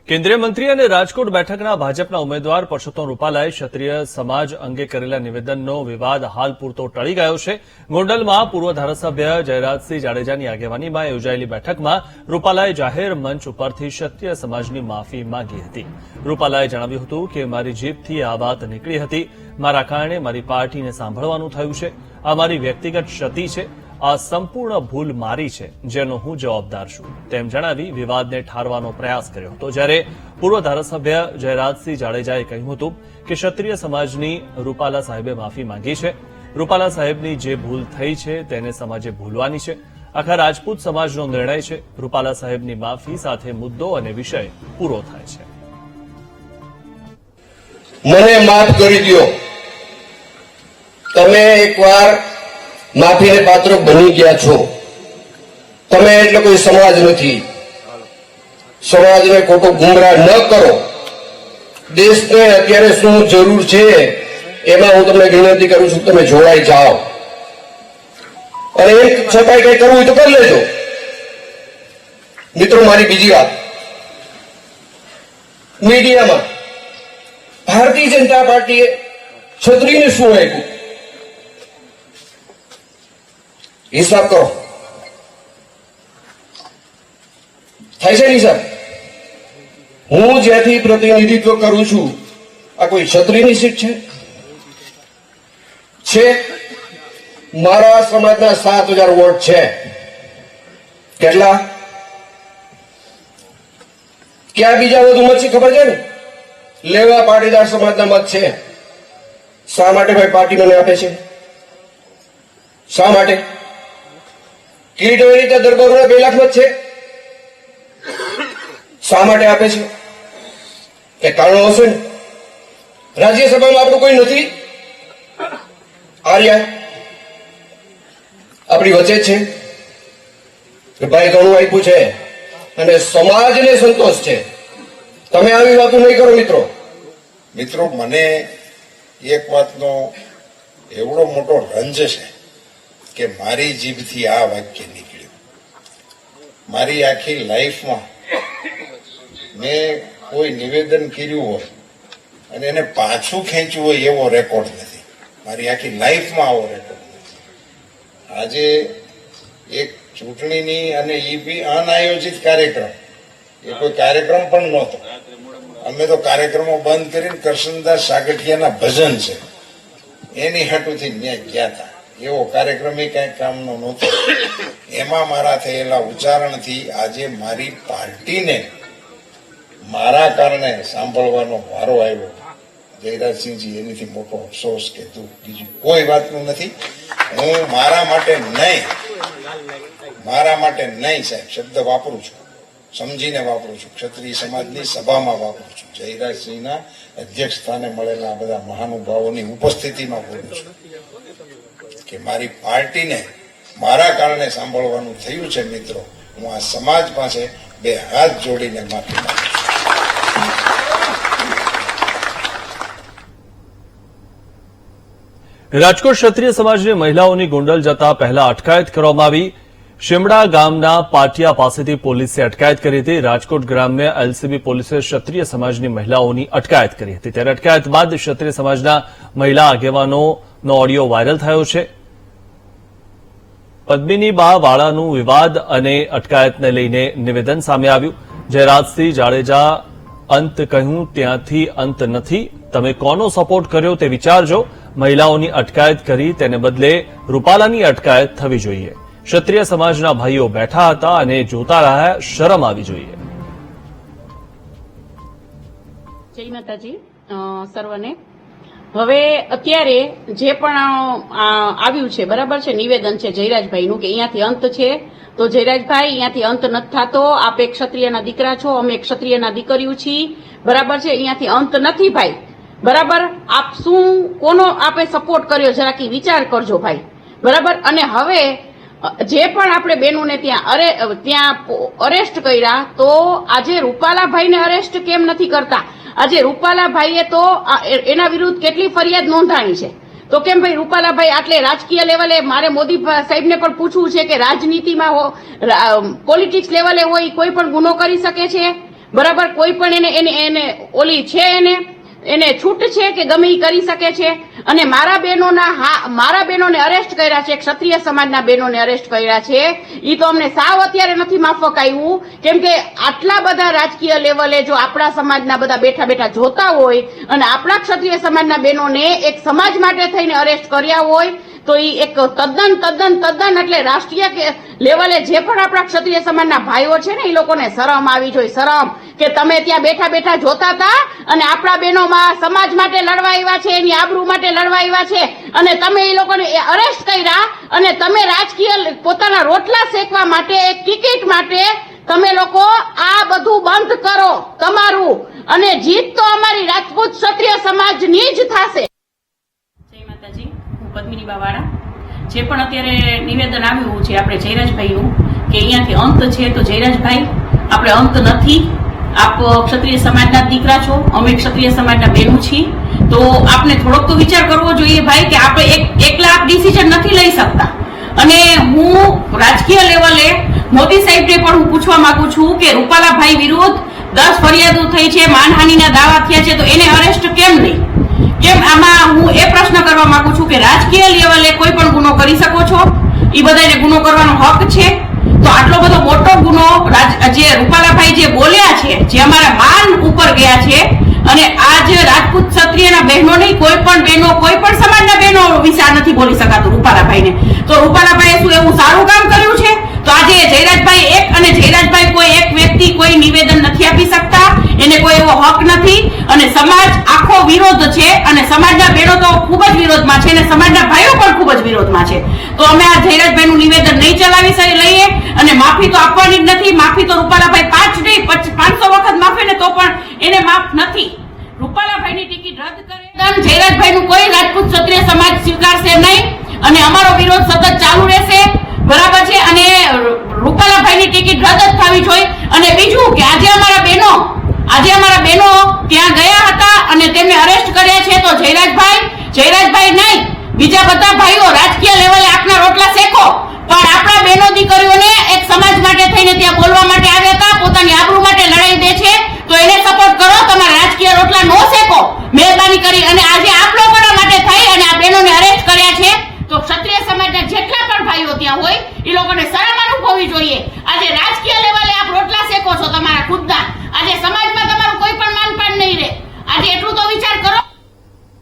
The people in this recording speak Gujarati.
કેન્દ્રીય મંત્રી અને રાજકોટ બેઠકના ભાજપના ઉમેદવાર પરસોત્તમ રૂપાલાએ ક્ષત્રિય સમાજ અંગે કરેલા નિવેદનનો વિવાદ હાલ પૂરતો ટળી ગયો છે. ગોંડલમાં પૂર્વ ધારાસભ્ય જયરાજસિંહ જાડેજાની આગેવાનીમાં યોજાયેલી બેઠકમાં રૂપાલાએ જાહેર મંચ ઉપરથી ક્ષત્રિય સમાજની માફી માંગી હતી. રૂપાલાએ જણાવ્યું હતું કે મારી જીભથી આ વાત નીકળી હતી. મારા કારણે મારી પાર્ટીને સાંભળવાનું થયું છે. આ મારી વ્યક્તિગત ક્ષતિ છે. આ સંપૂર્ણ ભૂલ મારી છે, જેનો હું જવાબદાર છું, તેમ જણાવી વિવાદને ઠારવાનો પ્રયાસ કર્યો હતો. જ્યારે પૂર્વ ધારાસભ્ય જયરાજસિંહ જાડેજાએ કહ્યું હતું કે ક્ષત્રિય સમાજની રૂપાલા સાહેબે માફી માંગી છે. રૂપાલા સાહેબની જે ભૂલ થઈ છે તેને સમાજે ભૂલવાની છે. આખા રાજપૂત સમાજનો નિર્ણય છે. રૂપાલા સાહેબની માફી સાથે મુદ્દો અને વિષય પૂરો થાય છે. મને માફ કરી દો. તમે એકવાર માફીને પાત્ર બની ગયા છો. તમે એટલે કોઈ સમાજ નથી. સમાજને ખોટો ગુમરાહ ન કરો. દેશને અત્યારે શું જરૂર છે એમાં હું તમને વિનંતી કરું છું, તમે જોડાઈ જાઓ. અને એક છતાંય કઈ કરવું હોય તો કરી લેજો. મિત્રો, મારી બીજી વાત, મીડિયામાં ભારતીય જનતા પાર્ટીએ ક્ષત્રિયને શું આપ્યું હિસાબ કરો. થાય છે હિસાબ? હું જ્યાંથી પ્રતિનિધિત્વ કરું છું, આ કોઈ ક્ષત્રિયની સીટ છે? મારા સમાજના 7,000 વોટ છે. કેટલા? ક્યાં બીજા વધુ મત છે ખબર છે ને? લેવા પાટીદાર સમાજના મત છે. શા માટે ભાઈ પાર્ટી મને આપે છે? શા માટે? કીટવેરી દરબારોના 2 લાખ મત છે. શા માટે આપે છે? એ કારણો હશે ને. રાજ્યસભામાં આપણું કોઈ નથી. આર્યા આપણી વચ્ચે જ છે કે ભાઈ ઘણું આપ્યું છે અને સમાજને સંતોષ છે. તમે આવી વાતો નહીં કરો મિત્રો. મને એક વાતનો એવડો મોટો રંજ છે કે મારી જીભથી આ વાક્ય નીકળ્યું. મારી આખી લાઈફમાં મેં કોઈ નિવેદન કર્યું હોય અને એને પાછું ખેંચ્યું હોય એવો રેકોર્ડ નથી. મારી આખી લાઈફમાં આવો રેકોર્ડ નથી. આજે એક ચૂંટણીની અને એ બી અનાયોજિત કાર્યક્રમ, એ કોઈ કાર્યક્રમ પણ નહોતો. અમે તો કાર્યક્રમો બંધ કરીને કરશનદાસ સાગઠિયાના ભજન છે એની હાટુથી ત્યાં ગયા હતા. એવો કાર્યક્રમ એ કઈ કામનો નહોતો. એમાં મારા થયેલા ઉચ્ચારણથી આજે મારી પાર્ટીને મારા કારણે સાંભળવાનો વારો આવ્યો. જયરાજસિંહજી, એનીથી મોટો અફસોસ કે દુઃખ બીજું કોઈ વાતનું નથી. હું મારા માટે નહીં સાહેબ શબ્દ વાપરું છું, સમજીને વાપરું છું. ક્ષત્રિય સમાજની સભામાં વાપરું છું. જયરાજસિંહના અધ્યક્ષ સ્થાને મળેલા બધા મહાનુભાવોની ઉપસ્થિતિમાં બોલું છું કે મારી પાર્ટીને મારા કારણે સાંભળવાનું થયું છે. મિત્રો, હું આ સમાજ પાસે 2 હાથ જોડીને માફી માંગુ છું. રાજકોટ ક્ષત્રિય સમાજની મહિલાઓની ગોંડલ જતા પહેલા અટકાયત કરવામાં આવી. શિમડા ગામના પાટિયા પાસેથી પોલીસે અટકાયત કરી હતી. રાજકોટ ગ્રામ્ય એલસીબી પોલીસે ક્ષત્રિય સમાજની મહિલાઓની અટકાયત કરી હતી. ત્યારે અટકાયત બાદ ક્ષત્રિય સમાજના મહિલા આગેવાનોનો ઓડિયો વાયરલ થયો છે. પદ્મિનીબા વાળાનું વિવાદ અને અટકાયતને લઈને નિવેદન સામે આવ્યું. જયરાજસિંહ જાડેજા અંત કહ્યું ત્યાંથી અંત નથી. તમે કોનો સપોર્ટ કર્યો તે વિચારજો. મહિલાઓની અટકાયત કરી તેને બદલે રૂપાલાની અટકાયત થવી જોઈએ. ક્ષત્રિય સમાજના ભાઈઓ બેઠા હતા અને જોતા રહ્યા. શરમ આવી જોઈએ. જય માતાજી સર્વને. હવે અત્યારે જે પણ આવ્યું છે બરાબર છે, નિવેદન છે જયરાજભાઈનું કે અહીંયાથી અંત છે, તો જયરાજભાઈ અહીંયાથી અંત નથી થતો. આપ એક ક્ષત્રિયના દીકરા છો, અમે એક ક્ષત્રિયના દીકરીઓ છીએ, બરાબર છે. અહીંયાથી અંત નથી ભાઈ, બરાબર. આપ શું કોનો આપે સપોર્ટ કર્યો જરાક વિચાર કરજો ભાઈ, બરાબર. અને હવે જે પણ આપણે બહેનોને ત્યાં અરેસ્ટ કર્યા, તો આજે રૂપાલાભાઈને અરેસ્ટ કેમ નથી કરતા? આજે રૂપાલાભાઈએ તો એના વિરુદ્ધ કેટલી ફરિયાદ નોંધાણી છે, તો કેમ ભાઈ રૂપાલાભાઈ આટલે રાજકીય લેવલે, મારે મોદી સાહેબને પણ પૂછવું છે કે રાજનીતિમાં પોલિટિક્સ લેવલે હોય કોઈ પણ ગુનો કરી શકે છે? બરાબર, કોઈ પણ એને ઓલી છે એને છૂટ છે કે ગમે ઈ કરી શકે છે. અને મારા બહેનોને અરેસ્ટ કર્યા છે, ક્ષત્રિય સમાજના બહેનોને અરેસ્ટ કર્યા છે, ઈ તો અમને સાવ અત્યારે નથી માફક આવ્યું. કેમ કે આટલા બધા રાજકીય લેવલે જો આપણા સમાજના બધા બેઠા બેઠા જોતા હોય અને આપણા ક્ષત્રિય સમાજના બહેનોને એક સમાજ માટે થઈને અરેસ્ટ કર્યા હોય તો ઈ એક તદ્દન એટલે રાષ્ટ્રીય લેવલે જે પણ આપણા ક્ષત્રિય સમાજના ભાઈઓ છે ને એ લોકોને શરમ આવી જોઈએ. શરમ કે તમે ત્યાં બેઠા બેઠા જોતા હતા અને આપણા બહેનોમાં સમાજ માટે લડવા આવ્યા છે, એની આબરૂ માટે લડવા આવ્યા છે અને તમે એ લોકોને અરેસ્ટ કર્યા અને તમે રાજકીય પોતાના રોટલા શેકવા માટે એક ટિકિટ માટે તમે લોકો આ બધું બંધ કરો તમારું, અને જીત તો અમારી રાજપૂત ક્ષત્રિય સમાજની જ થશે. જય માતાજી, હું પદ્મિની બાવાળા. જે પણ અત્યારે નિવેદન આવ્યું છે આપણે જયરાજભાઈનું કે અહીંયાથી અંત છે, તો જયરાજભાઈ આપણે અંત નથી. આપ ક્ષત્રિય સમાજના દીકરા છો, અમે ક્ષત્રિય સમાજના બહેનો છીએ, તો આપણે થોડોક તો વિચાર કરવો જોઈએ ભાઈ કે આપણે એકલા આપ ડિસિઝન નથી લઈ શકતા. અને હું રાજકીય લેવલે મોદી સાહેબને પણ હું પૂછવા માંગુ છું કે રૂપાલાભાઈ વિરુદ્ધ 10 ફરિયાદો થઈ છે, માનહાનિના દાવા થયા છે, તો એને અરેસ્ટ કેમ નહીં? કેમ? આમાં હું એ પ્રશ્ન કરવા માંગુ છું કે રાજકીય લેવલે કોઈ પણ ગુનો કરી શકો છો, એ બધાને ગુનો કરવાનો હક છે. તો આટલો બધો મોટો ગુનો જે રૂપાલાભાઈ જે બોલ્યા છે, જે અમારા માન ઉપર ગયા છે, અને આજ રાજપૂત ક્ષત્રિયના બહેનો નહીં, કોઈ પણ બહેનો, કોઈ પણ સમાજના બહેનો વિશે આ નથી બોલી શકાતું રૂપાલાભાઈને. તો રૂપાલાભાઈએ શું એવું સારું કામ કર્યું છે? તો આજે જયરાજભાઈ અને જયરાજભાઈ કોઈ એક વ્યક્તિ કોઈ નિવેદન નથી આપી શકતા, એને કોઈ એવો હક નથી. અને સમાજ આખો વિરોધ છે અને સમાજના બહેનો તો ખૂબ જ વિરોધમાં છે અને સમાજના ભાઈઓ પણ ખૂબ જ વિરોધમાં છે. તો અમે આ જયરાજભાઈનું નિવેદન નહીં ચલાવી લઈએ અને માફી તો આપવાની જ નથી. માફી તો રૂપાલાભાઈ 5 નહીં 500 વખત માફે ને તો પણ એને માફ નથી. રૂપાલાભાઈની ટિકિટ રદ કરે, જયરાજભાઈનું કોઈ રાજપૂત ક્ષત્રિય સમાજ સ્વીકારશે નહીં અને અમારો વિરોધ સતત ચાલુ રહેશે. બરાબર છે? અને રૂપાલાભાઈની ટિકિટ રદ જ થવી જોઈએ. અને બીજું કે આજે અમારા બહેનો ત્યાં ગયા હતા અને તેમને અરેસ્ટ કર્યા છે, તો જયરાજભાઈ નહીં, બીજા બધા ભાઈઓ રાજકીય લેવલે આપના રોટલા શેકો.